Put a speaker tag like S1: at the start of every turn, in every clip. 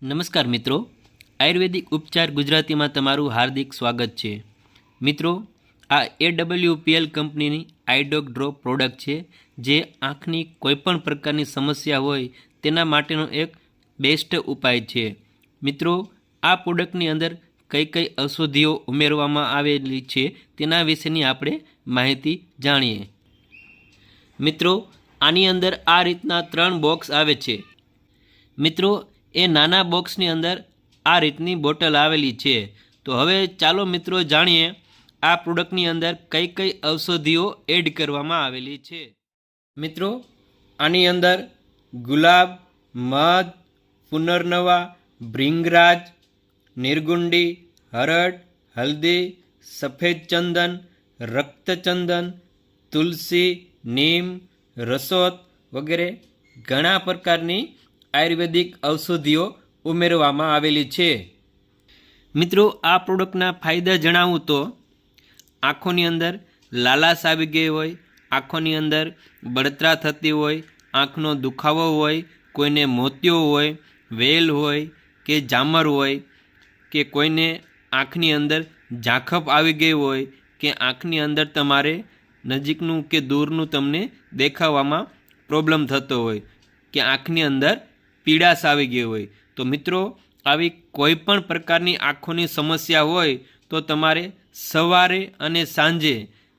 S1: નમસ્કાર મિત્રો, આયુર્વેદિક ઉપચાર ગુજરાતીમાં તમારું હાર્દિક સ્વાગત છે। મિત્રો, આ AWPL કંપનીની આઈડોગ ડ્રોપ પ્રોડક્ટ છે, જે આંખની કોઈપણ પ્રકારની સમસ્યા હોય તેના માટેનો એક બેસ્ટ ઉપાય છે। મિત્રો, આ પ્રોડક્ટની અંદર કઈ કઈ ઔષધિઓ ઉમેરવામાં આવેલી છે તેના વિશેની આપણે માહિતી જાણીએ। મિત્રો, આની અંદર આ રીતના 3 બોક્સ આવે છે। મિત્રો, એ નાના બોક્સની અંદર આ રીતની બોટલ આવેલી છે। તો હવે ચાલો મિત્રો જાણીએ આ પ્રોડક્ટની અંદર કઈ કઈ ઔષધિઓ એડ કરવામાં આવેલી છે। મિત્રો, આની અંદર ગુલાબ, મધ, પુનર્નવા, ભૃંગરાજ, નિર્ગુંડી, હરડ, હલ્દી, સફેદ ચંદન, રક્તચંદન, તુલસી, નીમ, રસોત વગેરે ઘણા પ્રકારની આયુર્વેદિક ઔષધિઓ ઉમેરવામાં આવેલી છે। મિત્રો, આ પ્રોડક્ટના ફાયદા જણાવું તો આંખોની અંદર લાલાશ આવી ગઈ હોય, આંખોની અંદર બળતરા થતી હોય, આંખનો દુખાવો હોય, કોઈને મોતિયો હોય, વેલ હોય કે ઝામર હોય, કે કોઈને આંખની અંદર ઝાંખપ આવી ગઈ હોય, કે આંખની અંદર તમારે નજીકનું કે દૂરનું તમને દેખાવામાં પ્રોબ્લેમ થતો હોય, કે આંખની અંદર પીડાશ આવી ગઈ હોય, તો મિત્રો આવી કોઈ પણ પ્રકારની આંખોની સમસ્યા હોય તો તમારે સવારે અને સાંજે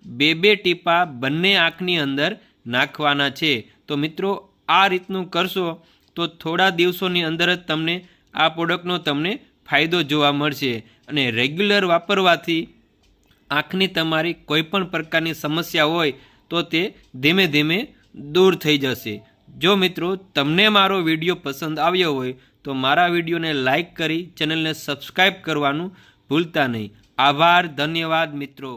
S1: 2-2 ટીપા બંને આંખની અંદર નાખવાના છે। તો મિત્રો, આ રીતનું કરશો તો થોડા દિવસોની અંદર જ તમને આ પ્રોડક્ટનો તમને ફાયદો જોવા મળશે અને રેગ્યુલર વાપરવાથી આંખની તમારી કોઈ પણ પ્રકારની સમસ્યા હોય તો તે ધીમે ધીમે દૂર થઈ જશે। જો મિત્રો તમને મારો વિડીયો પસંદ આવ્યો હોય તો મારા વિડીયોને લાઈક કરી ચેનલને સબસ્ક્રાઈબ કરવાનું ભૂલતા નહીં। આભાર, ધન્યવાદ મિત્રો।